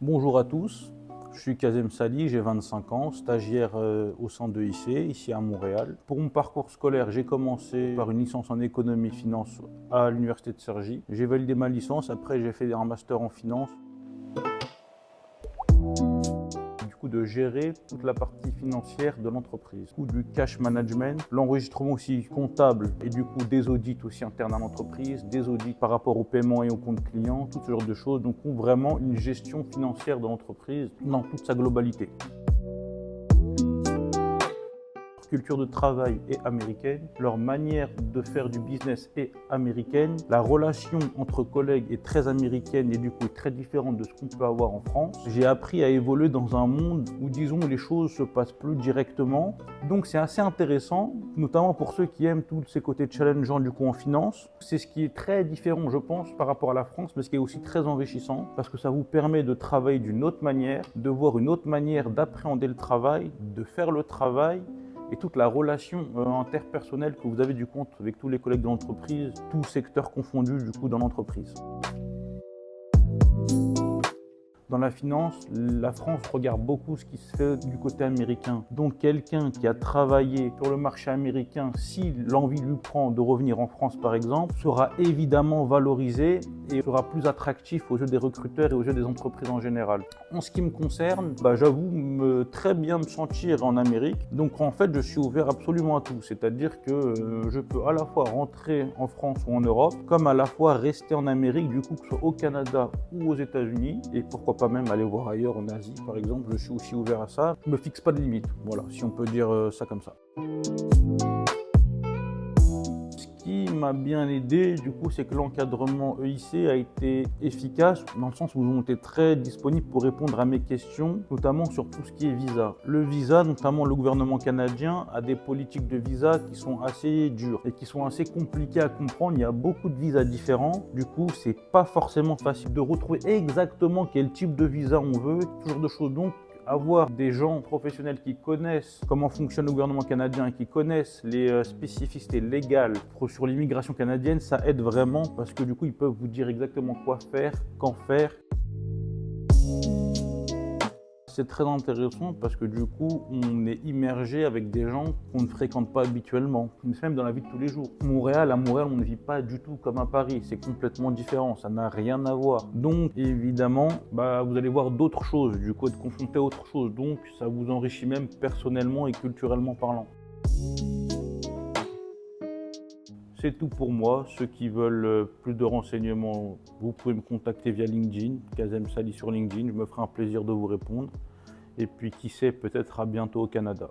Bonjour à tous, je suis Kazem Sali, j'ai 25 ans, stagiaire au centre de IC, ici à Montréal. Pour mon parcours scolaire, j'ai commencé par une licence en économie et finance à l'université de Cergy. J'ai validé ma licence, après j'ai fait un master en finance. De gérer toute la partie financière de l'entreprise, du cash management, l'enregistrement aussi comptable et du coup des audits aussi internes à l'entreprise, des audits par rapport au paiement et au compte client, tout ce genre de choses. Donc vraiment une gestion financière de l'entreprise dans toute sa globalité. Leur culture de travail est américaine, leur manière de faire du business est américaine, la relation entre collègues est très américaine et du coup très différente de ce qu'on peut avoir en France. J'ai appris à évoluer dans un monde où, disons, les choses se passent plus directement. Donc c'est assez intéressant, notamment pour ceux qui aiment tous ces côtés challengeants du coup en finance. C'est ce qui est très différent, je pense, par rapport à la France, mais ce qui est aussi très enrichissant parce que ça vous permet de travailler d'une autre manière, de voir une autre manière d'appréhender le travail, de faire le travail, et toute la relation interpersonnelle que vous avez du coup avec tous les collègues de l'entreprise, tous secteurs confondus du coup dans l'entreprise. Dans la finance, la France regarde beaucoup ce qui se fait du côté américain. Donc quelqu'un qui a travaillé sur le marché américain, si l'envie lui prend de revenir en France par exemple, sera évidemment valorisé et sera plus attractif aux yeux des recruteurs et aux yeux des entreprises en général. En ce qui me concerne, j'avoue très bien me sentir en Amérique. Donc en fait, je suis ouvert absolument à tout. C'est-à-dire que je peux à la fois rentrer en France ou en Europe, comme à la fois rester en Amérique, du coup que ce soit au Canada ou aux États-Unis, et pourquoi pas même aller voir ailleurs en Asie par exemple, je suis aussi ouvert à ça. Je ne me fixe pas de limite, voilà, si on peut dire ça comme ça. Ce qui m'a bien aidé, du coup, c'est que l'encadrement EIC a été efficace dans le sens où ils ont été très disponibles pour répondre à mes questions, notamment sur tout ce qui est visa. Le visa, notamment le gouvernement canadien, a des politiques de visa qui sont assez dures et qui sont assez compliquées à comprendre. Il y a beaucoup de visas différents. Du coup, c'est pas forcément facile de retrouver exactement quel type de visa on veut, ce genre de choses. Donc, avoir des gens professionnels qui connaissent comment fonctionne le gouvernement canadien et qui connaissent les spécificités légales sur l'immigration canadienne, ça aide vraiment parce que du coup, ils peuvent vous dire exactement quoi faire, quand faire. C'est très intéressant parce que du coup, on est immergé avec des gens qu'on ne fréquente pas habituellement, même dans la vie de tous les jours. À Montréal, on ne vit pas du tout comme à Paris, c'est complètement différent, ça n'a rien à voir. Donc évidemment, vous allez voir d'autres choses, du coup être confronté à autre chose, donc ça vous enrichit même personnellement et culturellement parlant. C'est tout pour moi. Ceux qui veulent plus de renseignements, vous pouvez me contacter via LinkedIn, Kazem Sali sur LinkedIn. Je me ferai un plaisir de vous répondre. Et puis qui sait, peut-être à bientôt au Canada.